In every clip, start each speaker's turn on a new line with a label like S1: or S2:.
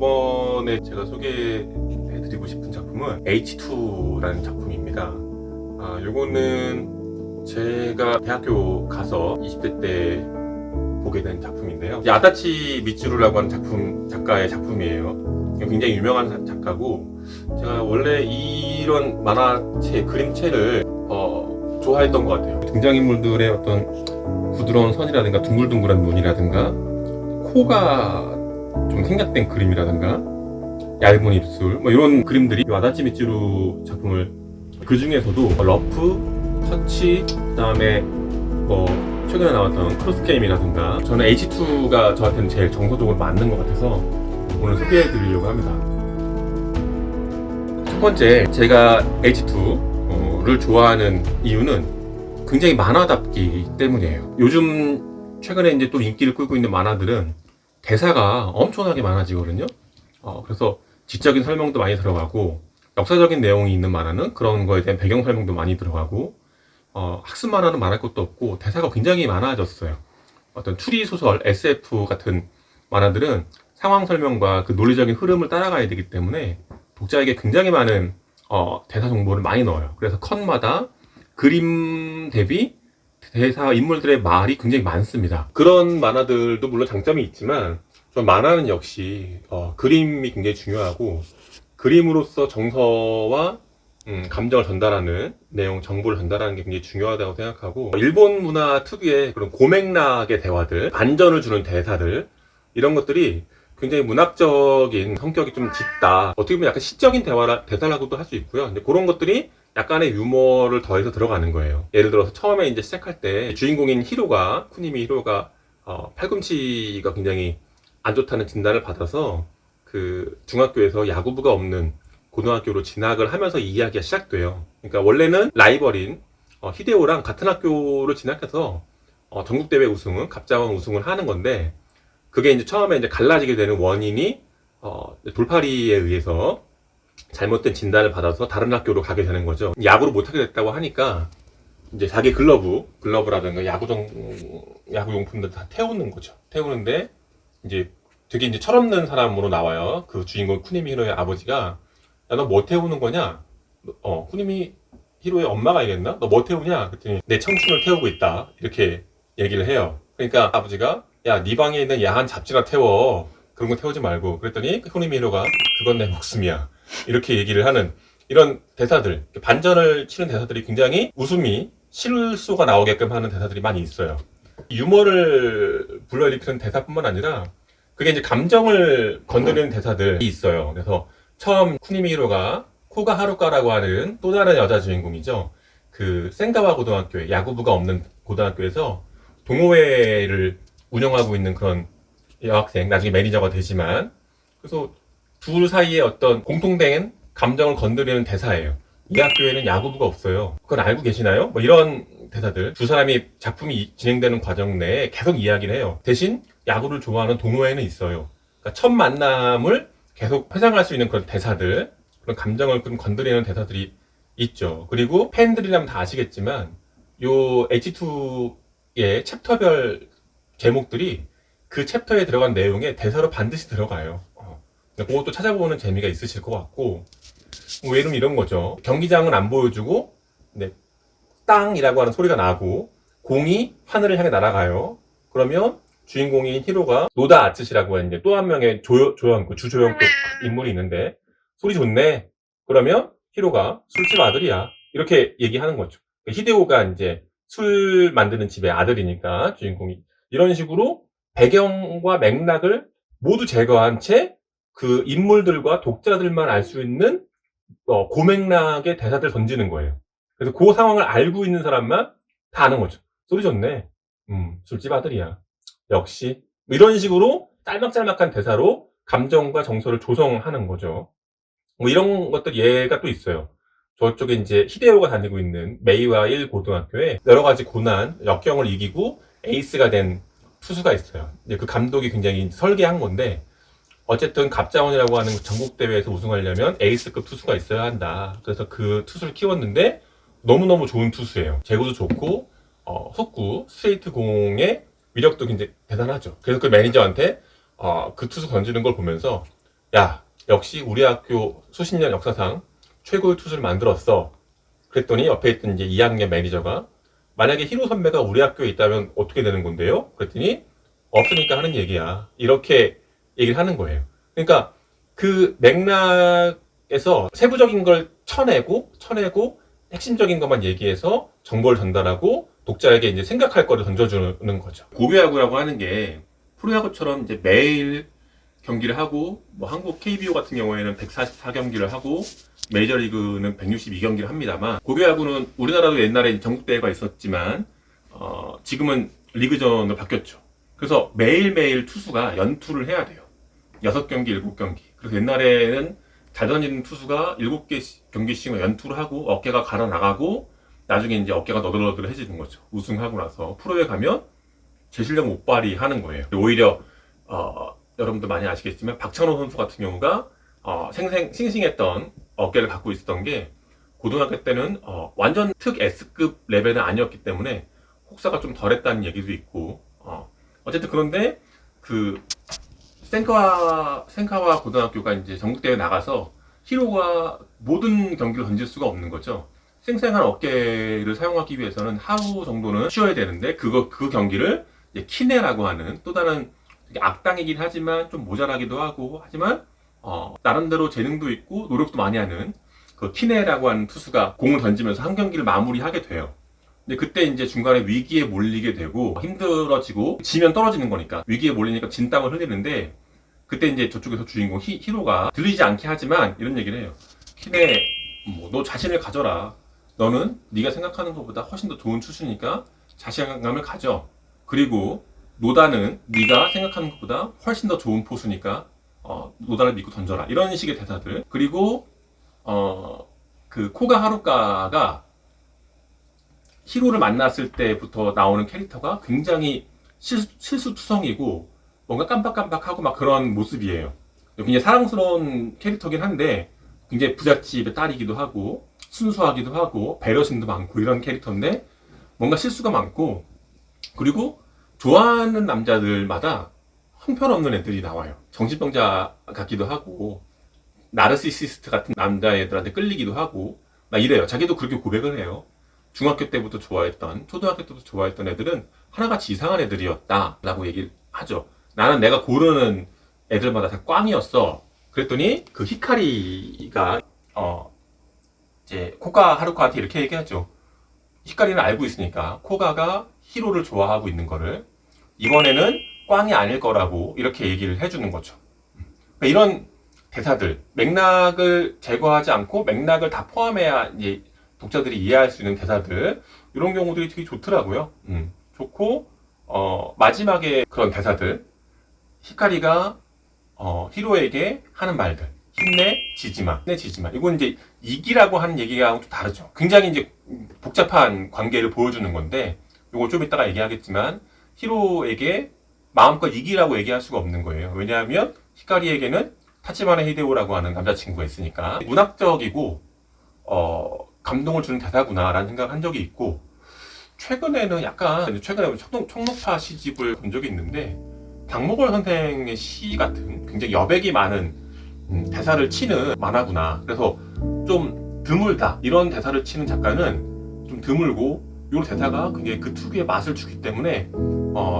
S1: 이번에 제가 소개해드리고 싶은 작품은 H2라는 작품입니다. 요거는 제가 대학교 가서 20대 때 보게 된 작품인데요. 아다치 미츠루라고 하는 작가의 작품이에요. 굉장히 유명한 작가고, 제가 원래 이런 만화체, 그림체를 좋아했던 것 같아요. 등장인물들의 어떤 부드러운 선이라든가 둥글둥글한 눈이라든가 코가 좀 생략된 그림이라든가 얇은 입술 이런 그림들이 아다치 미츠루 작품을, 그 중에서도 러프, 터치, 그 다음에 최근에 나왔던 크로스게임이라든가, 저는 H2가 저한테는 제일 정서적으로 맞는 것 같아서 오늘 소개해 드리려고 합니다. 첫 번째, 제가 H2를 좋아하는 이유는 굉장히 만화답기 때문이에요. 요즘 최근에 이제 또 인기를 끌고 있는 만화들은 대사가 엄청나게 많아지거든요. 그래서 지적인 설명도 많이 들어가고, 역사적인 내용이 있는 만화는 그런 거에 대한 배경 설명도 많이 들어가고, 학습 만화는 말할 것도 없고 대사가 굉장히 많아졌어요. 어떤 추리 소설, SF 같은 만화들은 상황 설명과 그 논리적인 흐름을 따라가야 되기 때문에 독자에게 굉장히 많은 대사 정보를 많이 넣어요. 그래서 컷마다 그림 대비 대사, 인물들의 말이 굉장히 많습니다. 그런 만화들도 물론 장점이 있지만, 전 만화는 역시 그림이 굉장히 중요하고, 그림으로써 정서와 감정을 전달하는 내용, 정보를 전달하는 게 굉장히 중요하다고 생각하고, 일본 문화 특유의 그런 고맥락의 대화들, 반전을 주는 대사들, 이런 것들이 굉장히 문학적인 성격이 좀 짙다, 어떻게 보면 약간 시적인 대사라고도 할 수 있고요. 근데 그런 것들이 약간의 유머를 더해서 들어가는 거예요. 예를 들어서 처음에 이제 시작할 때 주인공인 쿠니미 히로가 팔꿈치가 굉장히 안 좋다는 진단을 받아서 그 중학교에서 야구부가 없는 고등학교로 진학을 하면서 이 이야기가 시작돼요. 그러니까 원래는 라이벌인 히데오랑 같은 학교로 진학해서 전국대회 우승은, 갑자원 우승을 하는 건데, 그게 이제 처음에 이제 갈라지게 되는 원인이 돌팔이에 의해서 잘못된 진단을 받아서 다른 학교로 가게 되는 거죠. 야구를 못하게 됐다고 하니까 이제 자기 글러브라든가 야구용품들 다 태우는 거죠. 태우는데 이제 되게 이제 철없는 사람으로 나와요. 그 주인공 쿠니미 히로의 아버지가, 야, 너 뭐 태우는 거냐? 쿠니미 히로의 엄마가 얘기했나? 너 뭐 태우냐? 그랬더니 내 청춘을 태우고 있다, 이렇게 얘기를 해요. 그러니까 아버지가, 야, 네 방에 있는 야한 잡지나 태워, 그런 거 태우지 말고. 그랬더니 쿠니미 히로가, 그건 내 목숨이야, 이렇게 얘기를 하는 이런 대사들, 반전을 치는 대사들이 굉장히 웃음이, 실수가 나오게끔 하는 대사들이 많이 있어요. 유머를 불러일으키는 대사뿐만 아니라 그게 이제 감정을 건드리는 대사들이 있어요. 그래서 처음 쿠니미 히로가 코가 하루카라고 하는 또 다른 여자 주인공이죠. 그 센가와 고등학교에, 야구부가 없는 고등학교에서 동호회를 운영하고 있는 그런 여학생, 나중에 매니저가 되지만, 그래서 둘 사이에 어떤 공통된 감정을 건드리는 대사예요. 이 학교에는 야구부가 없어요. 그건 알고 계시나요? 이런 대사들. 두 사람이 작품이 진행되는 과정 내에 계속 이야기를 해요. 대신 야구를 좋아하는 동호회는 있어요. 그러니까 첫 만남을 계속 회상할 수 있는 그런 대사들, 그런 감정을 좀 건드리는 대사들이 있죠. 그리고 팬들이라면 다 아시겠지만, 요 H2의 챕터별 제목들이 그 챕터에 들어간 내용에 대사로 반드시 들어가요. 그것도 찾아보는 재미가 있으실 것 같고, 예를 들면 이런 거죠. 경기장은 안 보여주고, 네, 땅이라고 하는 소리가 나고, 공이 하늘을 향해 날아가요. 그러면 주인공인 히로가 노다 아츠시라고 하는 또 한 명의 주조연급 인물이 있는데, 소리 좋네. 그러면 히로가 술집 아들이야, 이렇게 얘기하는 거죠. 히데오가 이제 술 만드는 집의 아들이니까 주인공이, 이런 식으로 배경과 맥락을 모두 제거한 채 그 인물들과 독자들만 알 수 있는 고맥락의 대사들 던지는 거예요. 그래서 그 상황을 알고 있는 사람만 다 아는 거죠. 소리 좋네. 술집 아들이야. 역시. 이런 식으로 짤막짤막한 대사로 감정과 정서를 조성하는 거죠. 이런 것들 예가 또 있어요. 저쪽에 이제 히데오가 다니고 있는 메이와 1 고등학교에 여러 가지 고난, 역경을 이기고 에이스가 된 투수가 있어요. 그 감독이 굉장히 설계한 건데, 어쨌든 갑자원이라고 하는 전국대회에서 우승하려면 에이스급 투수가 있어야 한다. 그래서 그 투수를 키웠는데 너무너무 좋은 투수예요. 제구도 좋고, 속구, 스트레이트 공의 위력도 굉장히 대단하죠. 그래서 그 매니저한테 그 투수 던지는 걸 보면서, 야, 역시 우리 학교 수십 년 역사상 최고의 투수를 만들었어. 그랬더니 옆에 있던 이제 2학년 매니저가 만약에 히로 선배가 우리 학교에 있다면 어떻게 되는 건데요? 그랬더니 없으니까 하는 얘기야. 이렇게 얘기를 하는 거예요. 그러니까 그 맥락에서 세부적인 걸 쳐내고 핵심적인 것만 얘기해서 정보를 전달하고 독자에게 이제 생각할 거를 던져주는 거죠. 고교야구라고 하는 게 프로야구처럼 이제 매일 경기를 하고 뭐 한국 KBO 같은 경우에는 144경기를 하고 메이저리그는 162경기를 합니다만, 고교야구는 우리나라도 옛날에 전국대회가 있었지만 지금은 리그전으로 바뀌었죠. 그래서 매일매일 투수가 연투를 해야 돼요. 6경기, 7경기. 그래서 옛날에는 잘 던지는 투수가 7개 경기씩 연투를 하고 어깨가 갈아 나가고 나중에 이제 어깨가 너덜너덜해지는 거죠. 우승하고 나서 프로에 가면 제 실력 못 발휘하는 거예요. 오히려 여러분들 많이 아시겠지만 박찬호 선수 같은 경우가 싱싱했던 어깨를 갖고 있었던 게 고등학교 때는 완전 특 S급 레벨은 아니었기 때문에 혹사가 좀 덜했다는 얘기도 있고, 어쨌든 그런데 그 센카와 고등학교가 이제 전국대회 나가서 히로가 모든 경기를 던질 수가 없는 거죠. 생생한 어깨를 사용하기 위해서는 하루 정도는 쉬어야 되는데 그 경기를 이제 키네라고 하는 또 다른 악당이긴 하지만 좀 모자라기도 하고 하지만 나름대로 재능도 있고 노력도 많이 하는 그 키네라고 하는 투수가 공을 던지면서 한 경기를 마무리하게 돼요. 근데 그때 이제 중간에 위기에 몰리게 되고 힘들어지고 지면 떨어지는 거니까 위기에 몰리니까 진땀을 흘리는데, 그때 이제 저쪽에서 주인공 히로가 들리지 않게 하지만 이런 얘기를 해요. 키네, 너 자신을 가져라. 너는 네가 생각하는 것보다 훨씬 더 좋은 투수니까 자신감을 가져. 그리고 노다는 네가 생각하는 것보다 훨씬 더 좋은 포수니까 노다를 믿고 던져라. 이런 식의 대사들. 그리고 그 코가 하루카가 히로를 만났을 때부터 나오는 캐릭터가 굉장히 실수투성이고 뭔가 깜빡깜빡하고 막 그런 모습이에요. 굉장히 사랑스러운 캐릭터긴 한데 굉장히 부잣집의 딸이기도 하고 순수하기도 하고 배려심도 많고 이런 캐릭터인데 뭔가 실수가 많고, 그리고 좋아하는 남자들마다 형편없는 애들이 나와요. 정신병자 같기도 하고 나르시시스트 같은 남자애들한테 끌리기도 하고 막 이래요. 자기도 그렇게 고백을 해요. 중학교 때부터 좋아했던, 초등학교 때부터 좋아했던 애들은 하나같이 이상한 애들이었다 라고 얘기를 하죠. 나는 내가 고르는 애들마다 다 꽝이었어. 그랬더니 그 히카리가 이제 코가 하루카한테 이렇게 얘기하죠. 히카리는 알고 있으니까 코가가 히로를 좋아하고 있는 거를 이번에는 꽝이 아닐 거라고 이렇게 얘기를 해주는 거죠. 그러니까 이런 대사들, 맥락을 제거하지 않고 맥락을 다 포함해야 이제 독자들이 이해할 수 있는 대사들, 이런 경우들이 되게 좋더라고요. 좋고 마지막에 그런 대사들, 히카리가 히로에게 하는 말들, 힘내, 지지마. 이건 이제 이기라고 하는 얘기랑 좀 다르죠. 굉장히 이제 복잡한 관계를 보여주는 건데, 이거 좀 이따가 얘기하겠지만, 히로에게 마음껏 이기라고 얘기할 수가 없는 거예요. 왜냐하면, 히카리에게는 타치바나 히데오라고 하는 남자친구가 있으니까, 문학적이고, 감동을 주는 대사구나라는 생각을 한 적이 있고, 최근에 청록파 시집을 본 적이 있는데, 박목월 선생의 시 같은 굉장히 여백이 많은 대사를 치는 만화구나. 그래서 좀 드물다. 이런 대사를 치는 작가는 좀 드물고, 이 대사가 굉장히 그 특유의 맛을 주기 때문에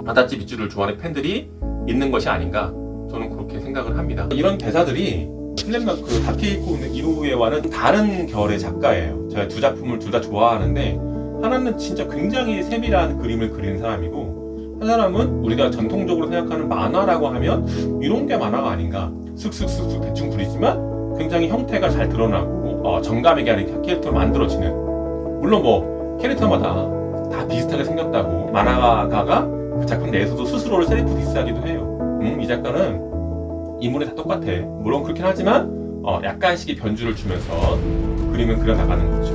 S1: 바다집 밑줄을 좋아하는 팬들이 있는 것이 아닌가, 저는 그렇게 생각을 합니다. 이런 대사들이 슬램덩크 다케이코 이노우에와는 다른 결의 작가예요. 제가 두 작품을 둘 다 좋아하는데, 하나는 진짜 굉장히 세밀한 그림을 그리는 사람이고, 한 사람은 우리가 전통적으로 생각하는 만화라고 하면 이런 게 만화가 아닌가, 슥슥슥슥 대충 그리지만 굉장히 형태가 잘 드러나고 정감 있게 하는 캐릭터를 만들어지는, 물론 뭐 캐릭터마다 다 비슷하게 생겼다고 만화가가 그 작품 내에서도 스스로를 셀프 디스하기도 해요. 이 작가는 인물이 다 똑같아. 물론 그렇긴 하지만 약간씩의 변주를 주면서 그림을 그려나가는 거죠.